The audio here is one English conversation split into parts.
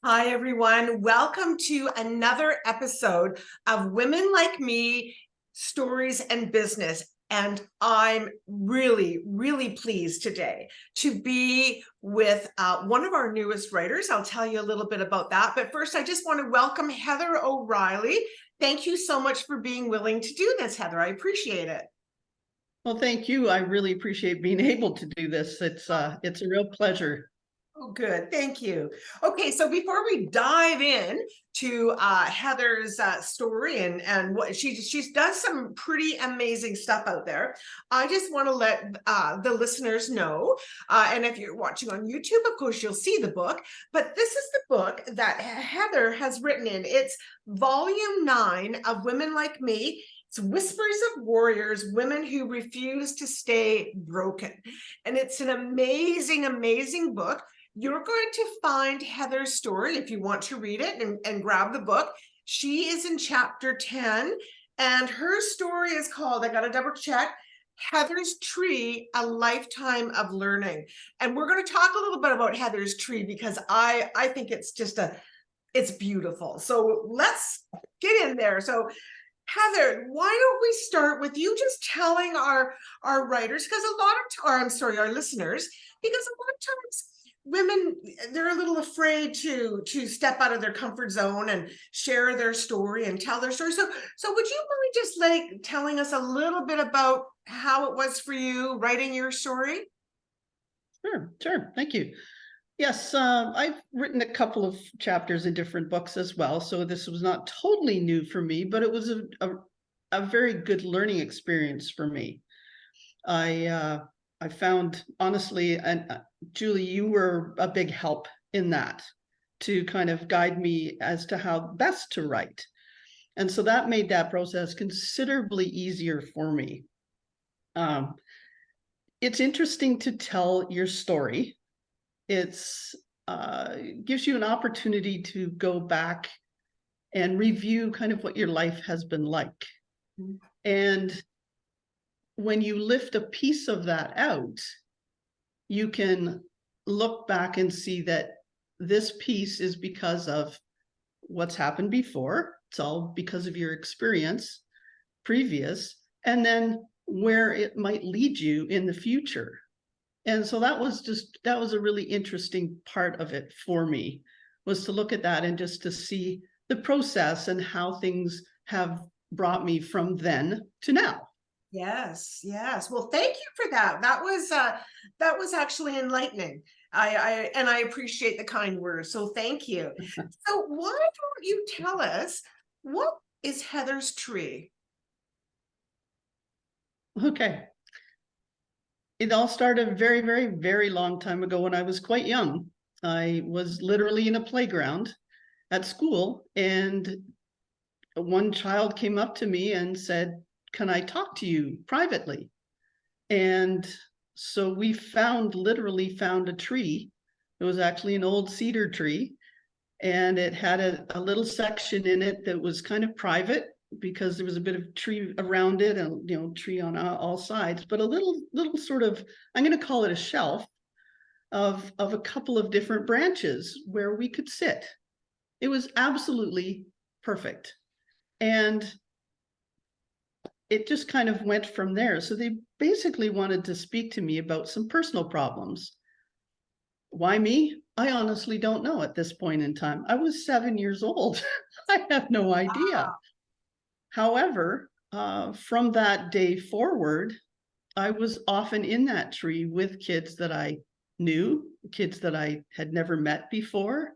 Hi, everyone. Welcome to another episode of Women Like Me, Stories and Business. And I'm really, really pleased today to be with one of our newest writers. I'll tell you a little bit about that. But first, I just want to welcome Heather O'Reilly. Thank you so much for being willing to do this, Heather. I appreciate it. Well, thank you. I really appreciate being able to do this. It's a real pleasure. Oh, good. Thank you. Okay, so before we dive in to Heather's story and what she's done some pretty amazing stuff out there, I just want to let the listeners know. And if you're watching on YouTube, of course, you'll see the book. But this is the book that Heather has written in. It's volume 9 of Women Like Me. It's Whispers of Warriors, Women Who Refuse to Stay Broken. And it's an amazing, amazing book. You're going to find Heather's story if you want to read it and grab the book. She is in chapter 10, and her story is called, I got to double check, Heather's Tree, A Lifetime of Learning. And we're going to talk a little bit about Heather's Tree because I think it's just it's beautiful. So let's get in there. So Heather, why don't we start with you just telling our writers, because a lot of, or I'm sorry, our listeners, because a lot of times women, they're a little afraid to step out of their comfort zone and share their story and tell their story. So would you mind just like telling us a little bit about how it was for you writing your story? Sure. Thank you. Yes, I've written a couple of chapters in different books as well, so this was not totally new for me, but it was a very good learning experience for me. I found, honestly, and Julie, you were a big help in that to kind of guide me as to how best to write. And so that made that process considerably easier for me. It's interesting to tell your story. It's gives you an opportunity to go back and review kind of what your life has been like. Mm-hmm. And when you lift a piece of that out, you can look back and see that this piece is because of what's happened before. It's all because of your experience previous, and then where it might lead you in the future. And so that was a really interesting part of it for me, was to look at that and just to see the process and how things have brought me from then to now. Yes. Well, thank you for that. That was actually enlightening. I appreciate the kind words. So thank you. So why don't you tell us, what is Heather's Tree? Okay. It all started a very, very, very long time ago when I was quite young. I was literally in a playground at school, and one child came up to me and said, "Can I talk to you privately?" And so we literally found a tree. It was actually an old cedar tree, and it had a little section in it that was kind of private because there was a bit of tree around it, and tree on all sides, but a little sort of, I'm going to call it a shelf of a couple of different branches where we could sit. It was absolutely perfect. And it just kind of went from there. So they basically wanted to speak to me about some personal problems. Why me? I honestly don't know at this point in time. I was 7 years old. I have no idea. However, from that day forward, I was often in that tree with kids that I knew, kids that I had never met before,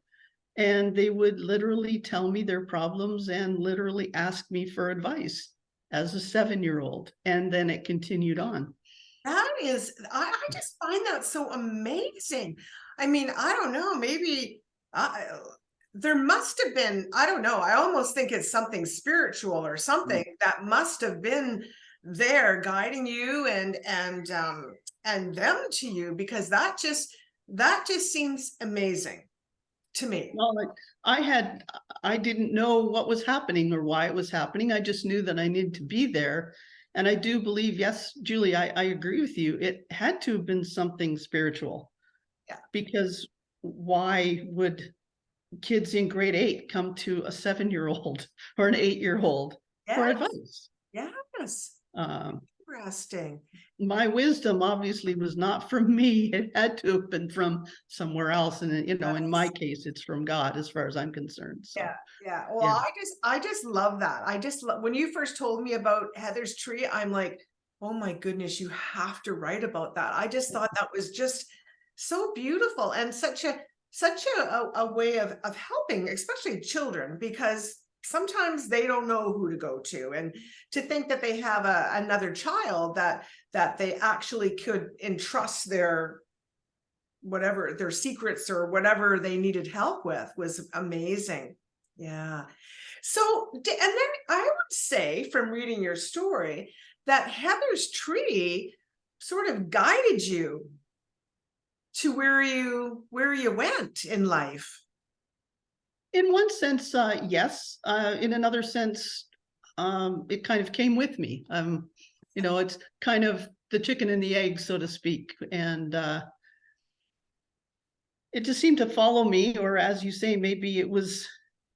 and they would literally tell me their problems and literally ask me for advice as a 7-year-old. And then it continued on. That is, I just find that so amazing. I mean, I don't know, maybe there must have been, I don't know, I almost think it's something spiritual or something that must have been there guiding you and them to you, because that just seems amazing to me. Well, I didn't know what was happening or why it was happening. I just knew that I needed to be there. And I do believe, yes, Julie, I agree with you. It had to have been something spiritual. Yeah. Because why would kids in grade 8 come to a 7-year-old or an 8-year-old for Yes, advice. yes. Um, Interesting. my wisdom obviously was not from me. It had to have been from somewhere else. And, you know, in my Yes. case, it's from God as far as I'm concerned. So, Yeah, yeah. Well, yeah. I just love that. I just love when you first told me about Heather's tree, I'm like, oh my goodness, you have to write about that. I just thought that was just so beautiful and such a way of helping, especially children, because sometimes they don't know who to go to. And to think that they have another child that they actually could entrust their whatever their secrets or whatever they needed help with was amazing. Yeah. So, and then I would say from reading your story that Heather's tree sort of guided you to where you went in life. In one sense, yes. In another sense, it kind of came with me. You know, it's kind of the chicken and the egg, so to speak. And it just seemed to follow me, or as you say, maybe it was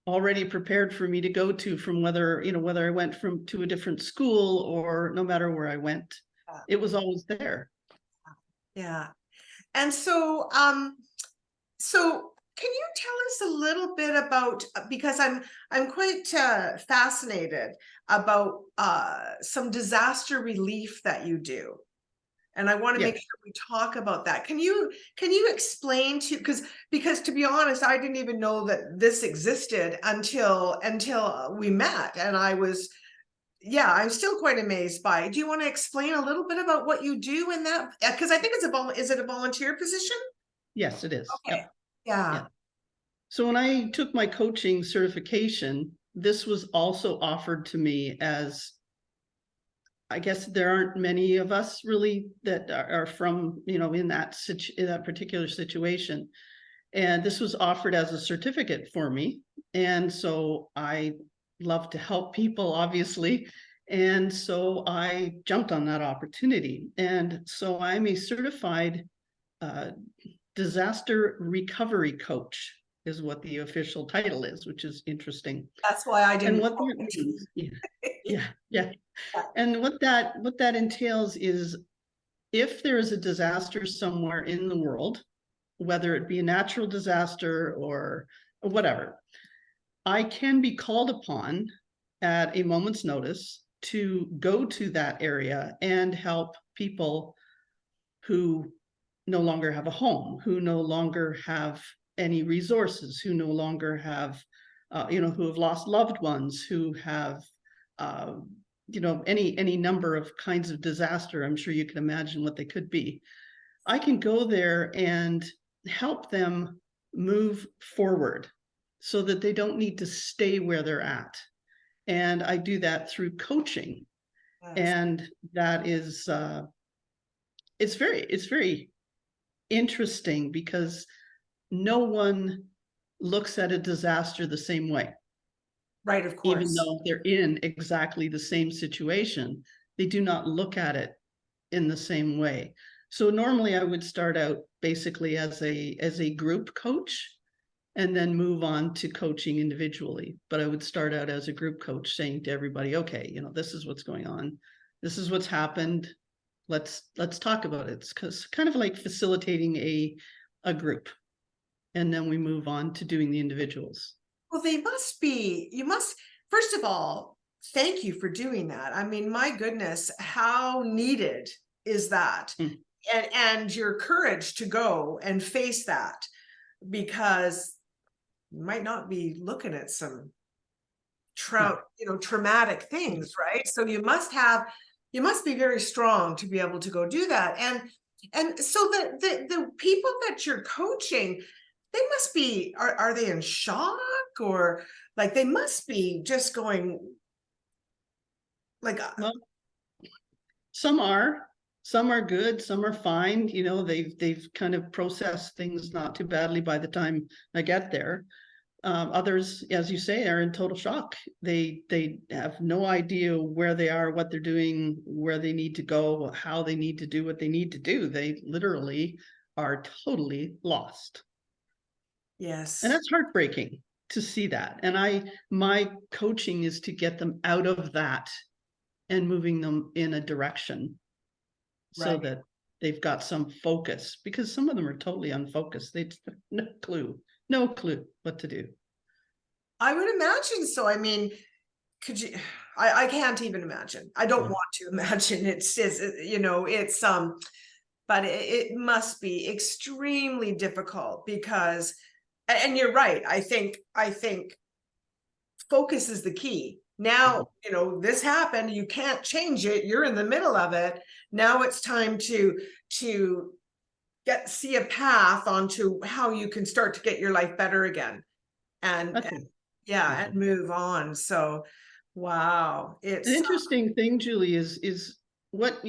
already prepared for me to go to, from whether, you know, whether I went from to a different school or no matter where I went, Yeah. it was always there. Yeah. And so can you tell us a little bit about, because I'm quite fascinated about some disaster relief that you do. And I want to make Yes. sure we talk about that. Can you explain to, because to be honest, I didn't even know that this existed until we met. And yeah, I'm still quite amazed by it. Do you want to explain a little bit about what you do in that? Because I think is it a volunteer position? Yes, it is. Okay. Yep. Yeah. Yeah. So when I took my coaching certification, this was also offered to me as, I guess there aren't many of us really that are from, you know, in that particular situation. And this was offered as a certificate for me. And so I love to help people, obviously. And so I jumped on that opportunity. And so I'm a certified uh, disaster recovery coach, is what the official title is, which is interesting. That's why I And didn't what know that means, yeah, it. yeah, yeah. Yeah. And what that entails is, if there is a disaster somewhere in the world, whether it be a natural disaster or whatever, I can be called upon at a moment's notice to go to that area and help people who no longer have a home, who no longer have any resources, who no longer have, you know, who have lost loved ones, who have, uh, you know, any number of kinds of disaster. I'm sure you can imagine what they could be. I can go there and help them move forward so that they don't need to stay where they're at. And I do that through coaching. Yes. And that is, it's very interesting, because no one looks at a disaster the same way. Right, of Even course. though they're in exactly the same situation, they do not look at it in the same way. So normally I would start out basically as a group coach, and then move on to coaching individually. But I would start out as a group coach, saying to everybody, okay, you know, this is what's going on. This is what's happened. Let's talk about it. It's kind of like facilitating a group. And then we move on to doing the individuals. Well, you must, first of all, thank you for doing that. I mean, my goodness, how needed is that? Mm. And your courage to go and face that, because you might not be looking at some No. traumatic things, right? So you must be very strong to be able to go do that. And so the people that you're coaching, they must be, are they in shock, or like they must be just going like Well, some are good, some are fine. You know, they've kind of processed things not too badly by the time I get there. Others, as you say, are in total shock. They have no idea where they are, what they're doing, where they need to go, how they need to do what they need to do. They literally are totally lost. And Yes. that's heartbreaking to see that. And my coaching is to get them out of that and moving them in a direction so Right. that they've got some focus, because some of them are totally unfocused. They have no clue what to do. I would imagine so. I mean, could you, I can't even imagine. I don't Yeah. want to imagine. It's just, you know, it's, but it must be extremely difficult because, and you're right. I think focus is the key. Now, you know, this happened, you can't change it. You're in the middle of it. Now it's time to see a path onto how you can start to get your life better again. And, That's it. yeah, That's and it. move on. So, wow, An it's interesting thing, Julie, is what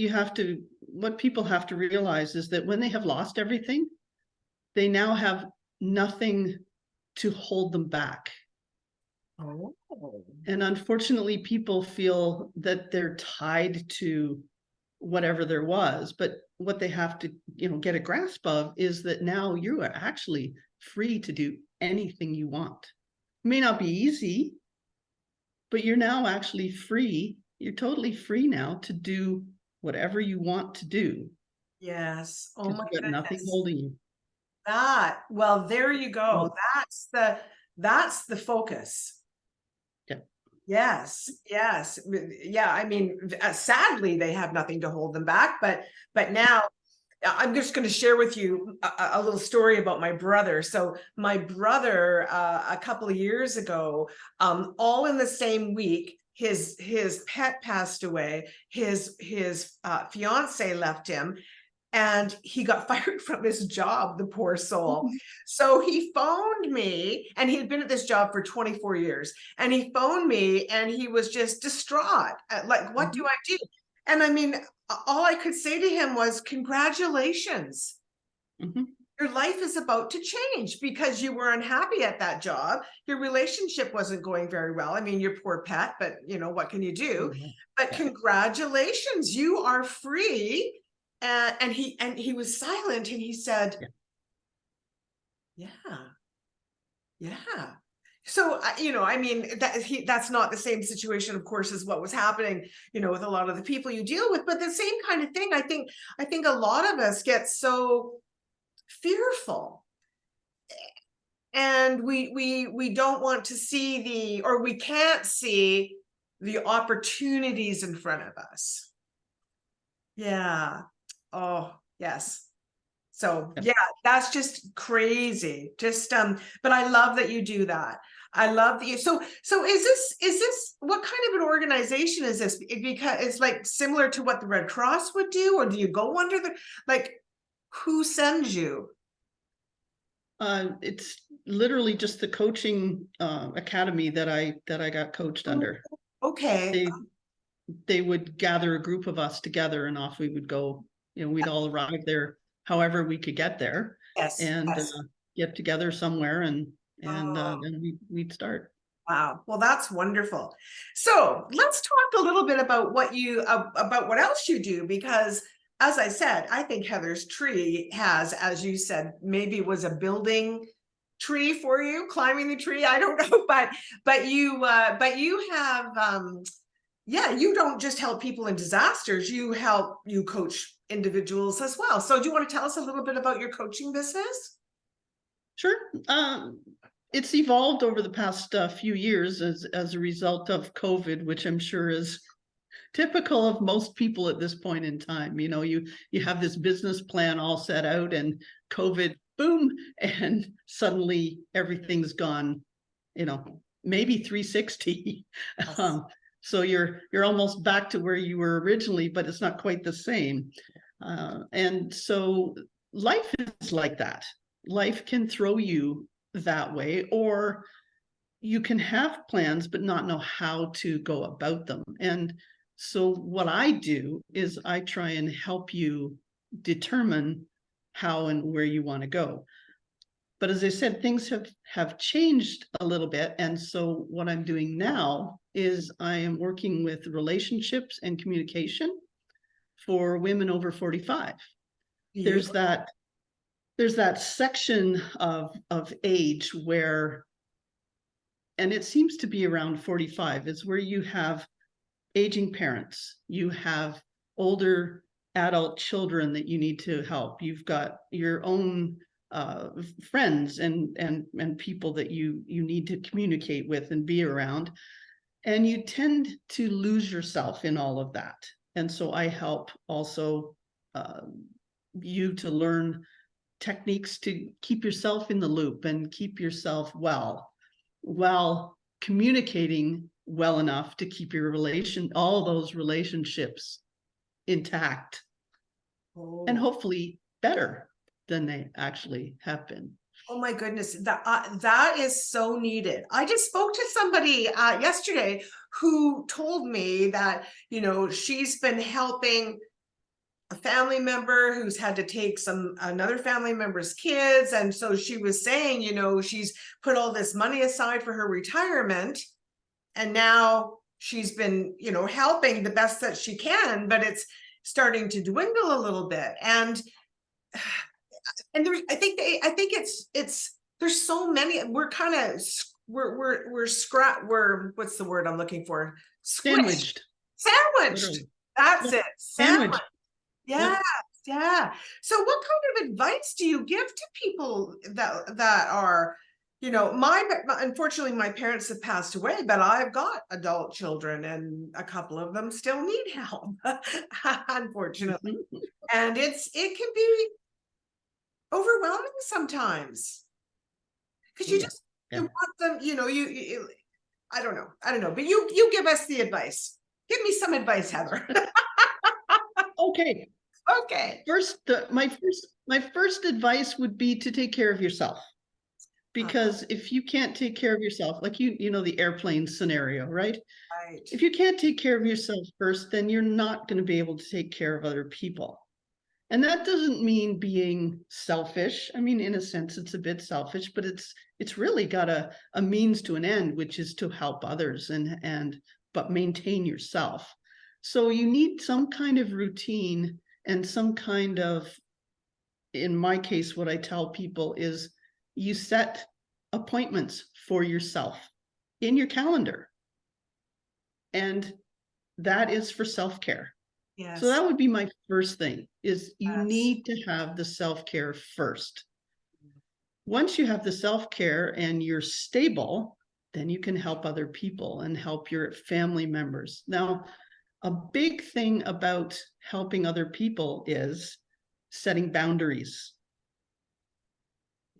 people have to realize is that when they have lost everything, they now have nothing to hold them back. oh, And unfortunately, people feel that they're tied to whatever there was. But what they have to, get a grasp of is that now you are actually free to do anything you want. It may not be easy, but you're now actually free. You're totally free now to do whatever you want to do yes. Oh because my you've got nothing goodness. holding you. That, well, there you Yeah. go. That's the focus. Yeah. Yes, yes. Yeah, I mean, sadly, they have nothing to hold them back, but now I'm just going to share with you a little story about my brother. So my brother, a couple of years ago, all in the same week, his pet passed away. His fiance left him, and he got fired from his job, the poor soul. So he phoned me, and he had been at this job for 24 years. And he phoned me, and he was just distraught. Like, what do Mhm. I do? And I mean, all I could say to him was, congratulations. Mhm. Your life is about to change because you were unhappy at that job. Your relationship wasn't going very well. I mean, your poor pet, but you know, what can you do? Yeah. But Yeah. congratulations, you are free. And he was silent, and he said, Yeah. yeah, yeah. So you know, I mean, that's not the same situation, of course, as what was happening, you know, with a lot of the people you deal with, but the same kind of thing. I think a lot of us get so fearful, and we don't want to see or we can't see the opportunities in front of us. Yeah. Oh, yes. So Yeah. yeah, that's just crazy. Just but I love that you do that. I love that you, so is this what kind of an organization is this? Because it's like similar to what the Red Cross would do, or do you go under the, like, who sends you? It's literally just the coaching academy that I got coached Oh, under. okay. They would gather a group of us together, and off we would go. We'd all arrive there however we could get there, Yes, and yes. get together somewhere, and Oh, then we'd start. wow. Well, that's wonderful. So let's talk a little bit about about what else you do, because as I said, I think Heather's tree has, as you said, maybe it was a building tree for you, climbing the tree. I don't know, but you have, yeah, you don't just help people in disasters. You coach individuals as well. So do you want to tell us a little bit about your coaching business? Sure. It's evolved over the past few years as a result of COVID, which I'm sure is typical of most people at this point in time. You have this business plan all set out, and COVID, boom, and suddenly everything's gone, maybe 360. Yes. um, so you're almost back to where you were originally, but it's not quite the same. And so life is like that. Life can throw you that way, or you can have plans but not know how to go about them. And so what I do is I try and help you determine how and where you want to go. But as I said, things have changed a little bit. And so what I'm doing now is I am working with relationships and communication for women over 45. There's Beautiful. that there's that section of age where, and it seems to be around 45, is where you have aging parents, you have older adult children that you need to help, you've got your own friends and people that you need to communicate with and be around, and you tend to lose yourself in all of that. And so I help also you to learn techniques to keep yourself in the loop and keep yourself well while communicating well enough to keep your all those relationships intact and Oh. hopefully better than they actually have been. Oh my goodness, that is so needed. I just spoke to somebody yesterday who told me that, you know, she's been helping a family member who's had to take another family member's kids. And so she was saying, you know, she's put all this money aside for her retirement. And now she's been, you know, helping the best that she can, but it's starting to dwindle a little bit. And there's, I think it's, there's so many, we're kind of, we're, what's the word I'm looking for? Squished. Sandwiched. Literally. That's it. Sandwich. Yeah, yeah. So what kind of advice do you give to people that are, you know, unfortunately my parents have passed away, but I've got adult children and a couple of them still need help, unfortunately. And it can be overwhelming sometimes because you just you want them, you know, I don't know, but you give us the advice. Give me some advice, Heather. Okay. Okay. My first advice would be to take care of yourself. Because if you can't take care of yourself, like you know, the airplane scenario, right? Right. If you can't take care of yourself first, then you're not going to be able to take care of other people. And that doesn't mean being selfish. I mean, in a sense, it's a bit selfish, but it's really got a means to an end, which is to help others but maintain yourself. So you need some kind of routine and some kind of, in my case, what I tell people is you set appointments for yourself in your calendar. And that is for self-care. Yes. So that would be my first thing, is you Yes. need to have the self-care first. Once you have the self-care and you're stable, then you can help other people and help your family members. Now, a big thing about helping other people is setting boundaries.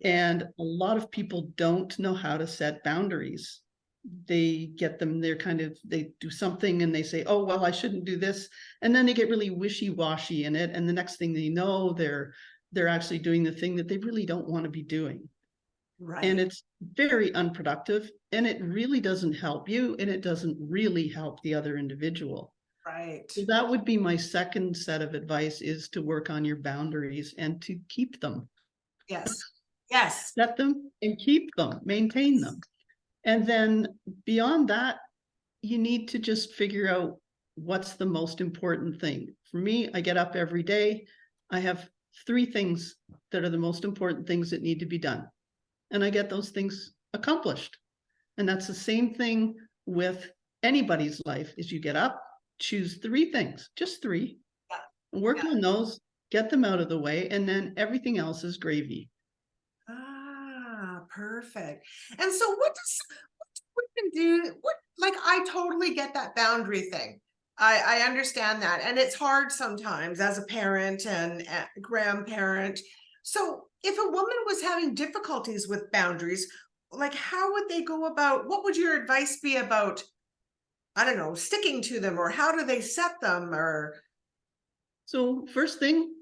And a lot of people don't know how to set boundaries. They get them, they do something and they say, oh, well, I shouldn't do this. And then they get really wishy-washy in it. And the next thing they know, they're actually doing the thing that they really don't want to be doing. Right. And it's very unproductive, and it really doesn't help you, and it doesn't really help the other individual. Right. So that would be my second set of advice, is to work on your boundaries and to keep them. Yes. Yes. Set them and keep them, maintain them. And then beyond that, you need to just figure out what's the most important thing. For me, I get up every day. I have 3 things that are the most important things that need to be done. And I get those things accomplished. And that's the same thing with anybody's life, is you get up, choose 3 things, just 3, and work on those, get them out of the way, and then everything else is gravy. Ah, perfect. And so what women do? Like, I totally get that boundary thing. I understand that. And it's hard sometimes as a parent and a grandparent. So if a woman was having difficulties with boundaries, like how would they go about, what would your advice be about, I don't know, sticking to them, or how do they set them? Or So first thing,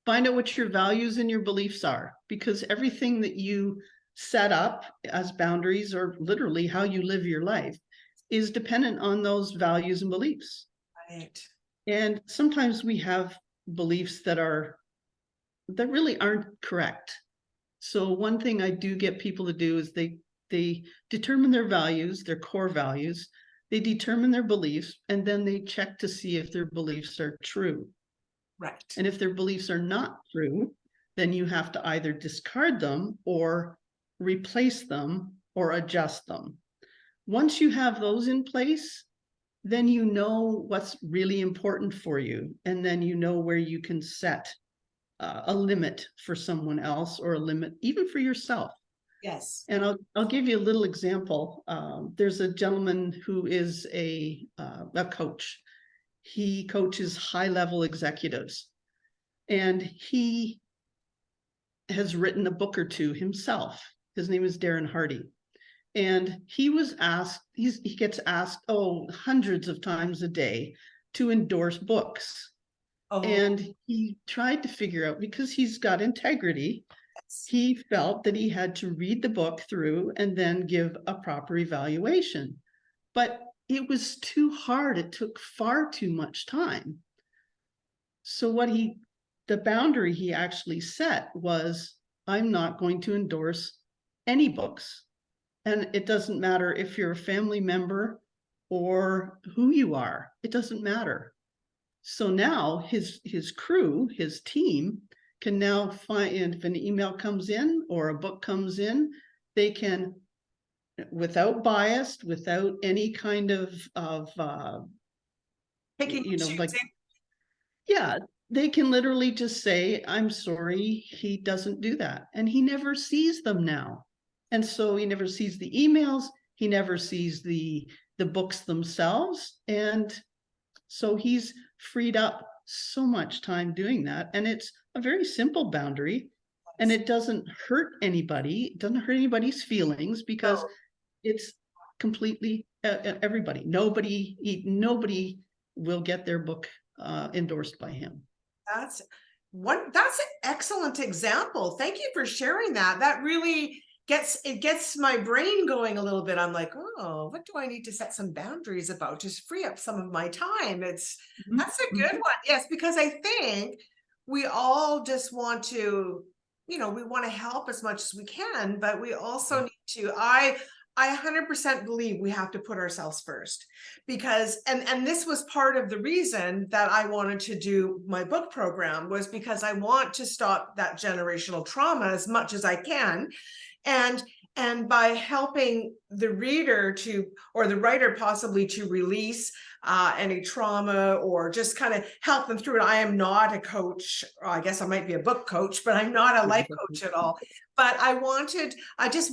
find out what your values and your beliefs are, because everything that you set up as boundaries, or literally how you live your life, is dependent on those values and beliefs. right. And sometimes we have beliefs that really aren't correct. So one thing I do get people to do is they determine their values, their core values, they determine their beliefs, and then they check to see if their beliefs are true. Right. And if their beliefs are not true, then you have to either discard them or replace them or adjust them. Once you have those in place, then you know what's really important for you. And then you know where you can set a limit for someone else, or a limit even for yourself. Yes. And I'll give you a little example. There's a gentleman who is a coach. He coaches high-level executives, and he has written a book or two himself. His name is Darren Hardy. And he was asked, he gets asked, hundreds of times a day to endorse books. Oh, And he tried to figure out, because he's got integrity, yes. he felt that he had to read the book through and then give a proper evaluation. But it was too hard. It took far too much time. So the boundary he actually set was, I'm not going to endorse any books. And it doesn't matter if you're a family member or who you are, it doesn't matter. So now his crew, his team, can now find, if an email comes in or a book comes in, they can, without bias, without any kind of Picking and like, choosing. yeah, they can literally just say, I'm sorry, he doesn't do that. And he never sees them now. And so he never sees the emails, he never sees the books themselves. And so he's freed up so much time doing that. And it's a very simple boundary. And it doesn't hurt anybody. It doesn't hurt anybody's feelings, because No. it's completely everybody. Nobody will get their book endorsed by him. That's an excellent example. Thank you for sharing that. That really gets my brain going a little bit. I'm like, oh, what do I need to set some boundaries about? Just free up some of my time. That's a good one. Yes, because I think we all just want to, we want to help as much as we can, but we also need to, I 100% believe we have to put ourselves first, because, and this was part of the reason that I wanted to do my book program, was because I want to stop that generational trauma as much as I can. And by helping the reader to, or the writer possibly, to release any trauma, or just kind of help them through it. I am not a coach, or I guess I might be a book coach, but I'm not a life coach at all. But I just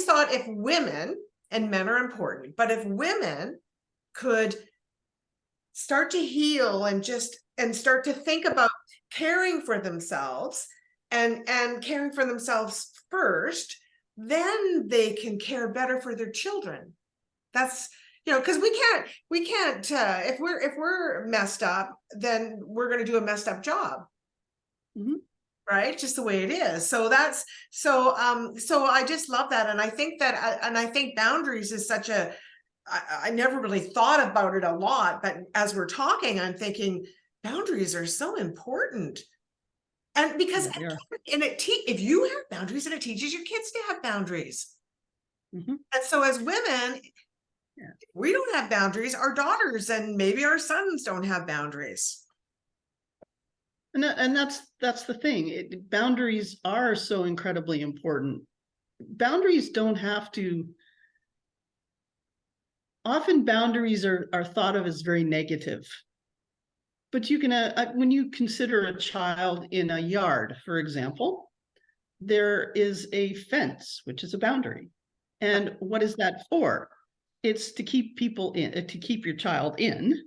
thought, if women, and men are important, but if women could start to heal and start to think about caring for themselves, and caring for themselves first, then they can care better for their children. That's, because we can't if we're messed up, then we're going to do a messed up job. Right, just the way it is. So that's so I just love that. And I think boundaries is such a, I never really thought about it a lot, but as we're talking, I'm thinking boundaries are so important. And because if you have boundaries, and it teaches your kids to have boundaries. And so as women, we don't have boundaries, our daughters and maybe our sons don't have boundaries. And that's the thing. Boundaries are so incredibly important. Boundaries don't have to. Often boundaries are thought of as very negative. But you can, when you consider a child in a yard, for example, there is a fence, which is a boundary. And what is that for? It's to keep people in, to keep your child in,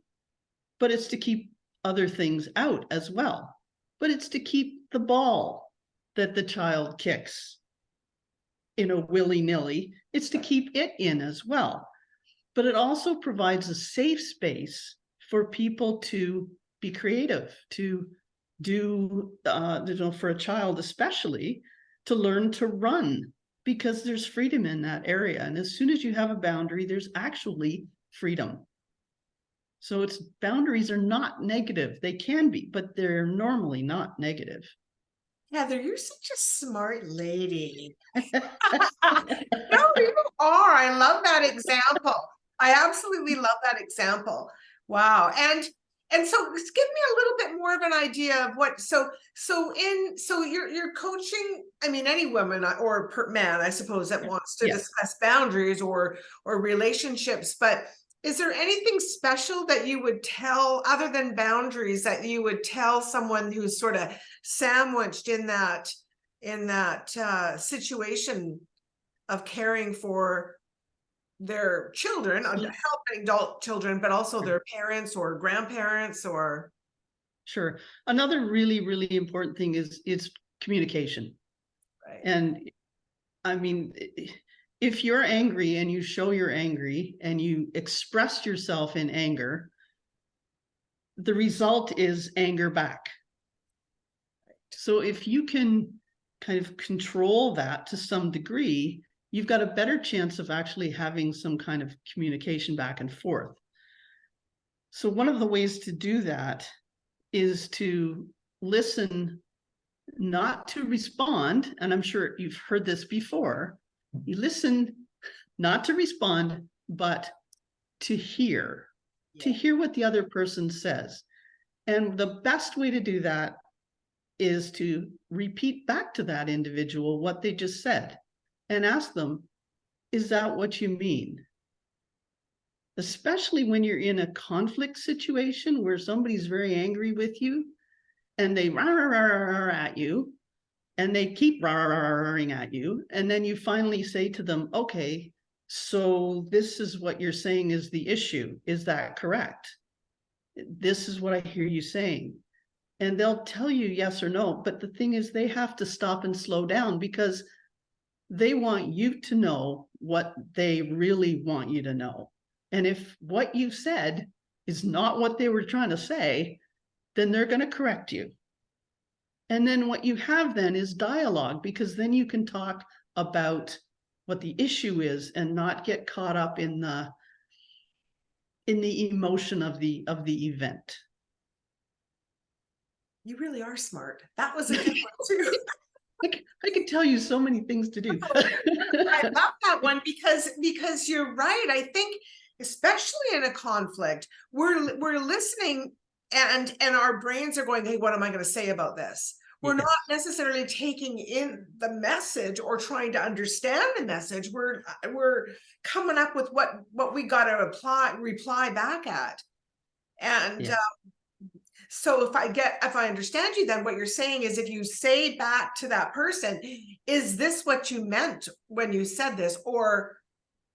but it's to keep other things out as well. But it's to keep the ball that the child kicks, willy-nilly, it's to keep it in as well. But it also provides a safe space for people to be creative, to do, for a child especially, to learn to run, because there's freedom in that area. And as soon as you have a boundary, there's actually freedom. So boundaries are not negative. They can be, but they're normally not negative. Heather, you're such a smart lady. No, you are. I love that example. I absolutely love that example. Wow. And so just give me a little bit more of an idea of what, so you're coaching, I mean, any woman or man, I suppose, that wants to Yes. discuss boundaries or relationships, but is there anything special that you would tell, other than boundaries, that you would tell someone who's sort of sandwiched in that situation of caring for their children, helping adult children, but also their parents or grandparents or? Sure. Another really, really important thing is communication. Right. And I mean, if you're angry and you show you're angry and you express yourself in anger, the result is anger back. So if you can kind of control that to some degree, you've got a better chance of actually having some kind of communication back and forth. So one of the ways to do that is to listen, not to respond. And I'm sure you've heard this before. You listen not to respond, but to hear, to hear what the other person says. And the best way to do that is to repeat back to that individual what they just said and ask them, is that what you mean? Especially when you're in a conflict situation where somebody's very angry with you and they rah, rah, rah, rah, rah at you and they keep rah, rah, rah, rah, at you. And then you finally say to them, okay, so this is what you're saying is the issue. Is that correct? This is what I hear you saying. And they'll tell you yes or no. But the thing is, they have to stop and slow down because they want you to know what they really want you to know. And if what you said is not what they were trying to say, then they're going to correct you. And then what you have then is dialogue, because then you can talk about what the issue is and not get caught up in the emotion of the event. You really are smart. That was a good one too. I could tell you so many things to do. I love that one because you're right. I think especially in a conflict, we're listening and our brains are going, hey, what am I going to say about this? We're Yes. not necessarily taking in the message or trying to understand the message. We're coming up with what we got to reply back at. And Yeah. so if I understand you, then what you're saying is, if you say back to that person, is this what you meant when you said this? Or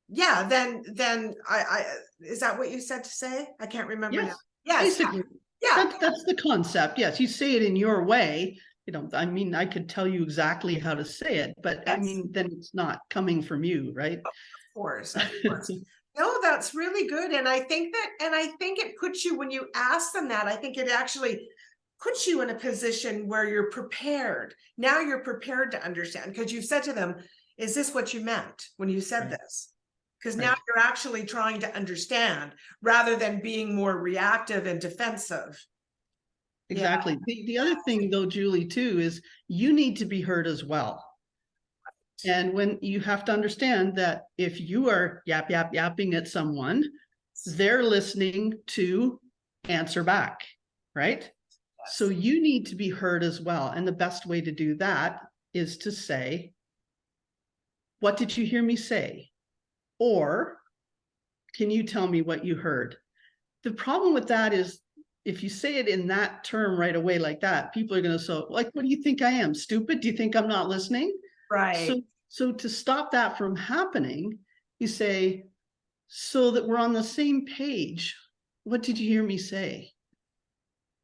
yeah, then I is that what you said to say? I can't remember Yes. now. Yes. Basically, Yeah. that's the concept. Yes, you say it in your way. You know, I mean, I could tell you exactly how to say it, but I Yes. mean, then it's not coming from you, right? Of course, of course. No, that's really good. And I think it puts you, when you ask them that, I think it actually puts you in a position where you're prepared. Now you're prepared to understand, because you've said to them, is this what you meant when you said this? Because now you're actually trying to understand rather than being more reactive and defensive. Exactly. The other thing though, Julie, too, is you need to be heard as well. And when you have to understand that if you are yapping at someone, they're listening to answer back, right? Yes. So you need to be heard as well. And the best way to do that is to say, what did you hear me say? Or can you tell me what you heard? The problem with that is, if you say it in that term right away like that, people are going to say, like, what do you think I am? Stupid? Do you think I'm not listening? Right. So to stop that from happening, you say, so that we're on the same page, what did you hear me say?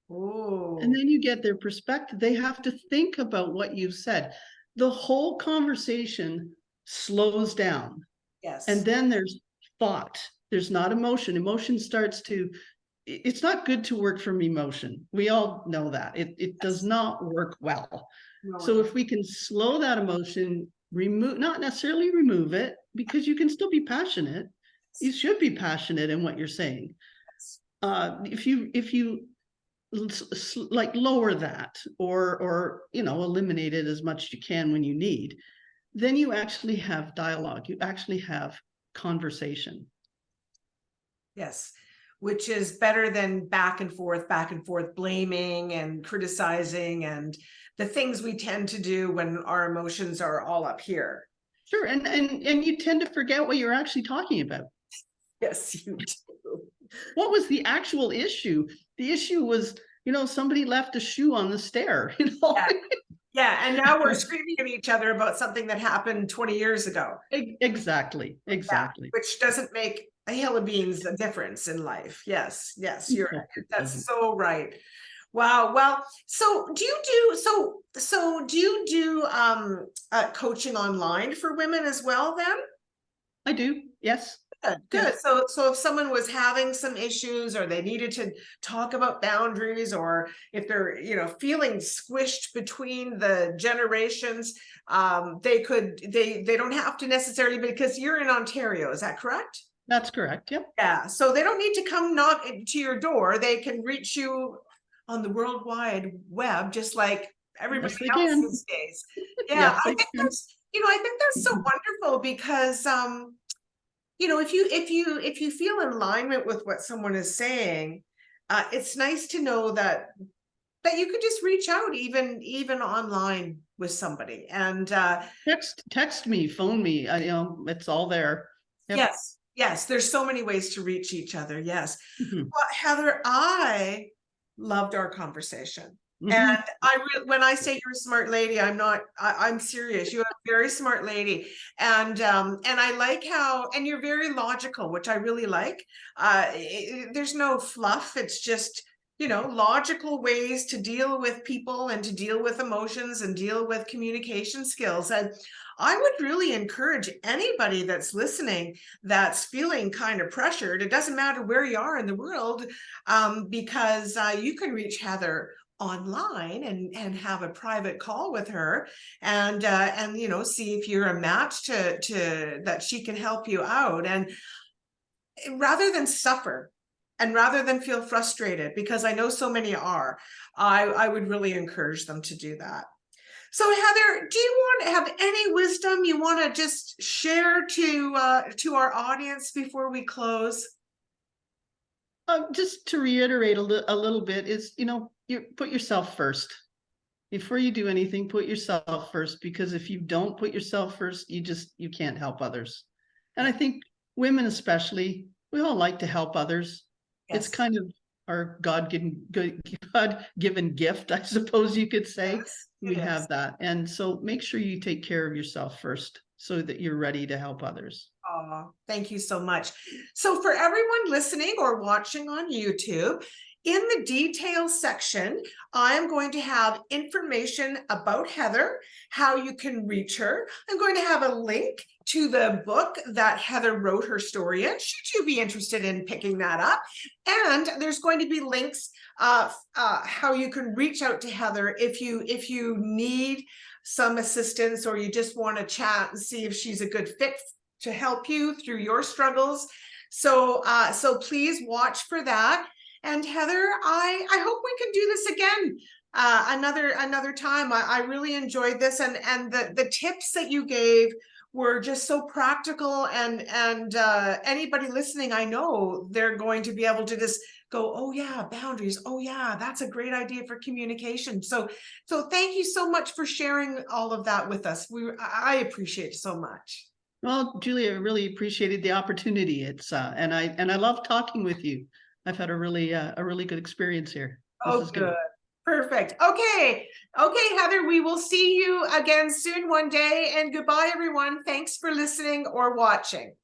Oh. And then you get their perspective. They have to think about what you've said. The whole conversation slows down. Yes. And then there's thought. There's not emotion. Emotion starts to, it's not good to work from emotion. We all know that. It does not work well. No. So if we can slow that emotion, not necessarily remove it, because you can still be passionate. You should be passionate in what you're saying. If you like lower that or eliminate it as much as you can when you need, then you actually have dialogue. You actually have conversation. Yes. which is better than back and forth, blaming and criticizing and the things we tend to do when our emotions are all up here. Sure, and you tend to forget what you're actually talking about. Yes, you do. What was the actual issue? The issue was, somebody left a shoe on the stair, Yeah. Yeah, and now we're screaming at each other about something that happened 20 years ago. Exactly. Yeah, which doesn't make a hill of beans a difference in life. Yes, that's so right. Wow. Well, so do you do coaching online for women as well then? I do, yes. Good, good. So if someone was having some issues or they needed to talk about boundaries, or if they're, feeling squished between the generations, they don't have to necessarily, because you're in Ontario, is that correct? That's correct, yep. Yeah, so they don't need to come knock to your door. They can reach you on the World Wide Web, just like everybody else these days. Yeah, Yes, I think that's so wonderful, because if you feel in alignment with what someone is saying, it's nice to know that you could just reach out even online with somebody. And text me, phone me, it's all there. Yep. Yes, there's so many ways to reach each other. Yes. Mm-hmm. Well, Heather, I loved our conversation. And when I say you're a smart lady, I'm serious. You're a very smart lady. And I like and you're very logical, which I really like. There's no fluff. It's just, logical ways to deal with people and to deal with emotions and deal with communication skills. And I would really encourage anybody that's listening that's feeling kind of pressured. It doesn't matter where you are in the world, because you can reach Heather online and have a private call with her and see if you're a match to that she can help you out, and rather than suffer and rather than feel frustrated, because I know so many are, I would really encourage them to do that. So Heather, do you want to have any wisdom you want to just share to our audience before we close? Just to reiterate a little bit is, you put yourself first. Before you do anything, put yourself first, because if you don't put yourself first, you can't help others. And I think women especially, we all like to help others. Yes. It's kind of our God-given gift, I suppose you could say. Yes, we have that. And so make sure you take care of yourself first so that you're ready to help others. Oh, thank you so much. So for everyone listening or watching on YouTube, in the details section, I'm going to have information about Heather, how you can reach her. I'm going to have a link to the book that Heather wrote her story in, should you be interested in picking that up. And there's going to be links how you can reach out to Heather if you need some assistance, or you just want to chat and see if she's a good fit to help you through your struggles. So please watch for that. And Heather, I hope we can do this again another time. I really enjoyed this, and the tips that you gave were just so practical, and anybody listening, I know they're going to be able to just go, oh yeah, boundaries. Oh yeah, that's a great idea for communication. So thank you so much for sharing all of that with us. I appreciate it so much. Well, Julia, I really appreciated the opportunity. It's and I love talking with you. I've had a really good experience here. This is good. Perfect. Okay, Heather, we will see you again soon one day, and goodbye, everyone. Thanks for listening or watching.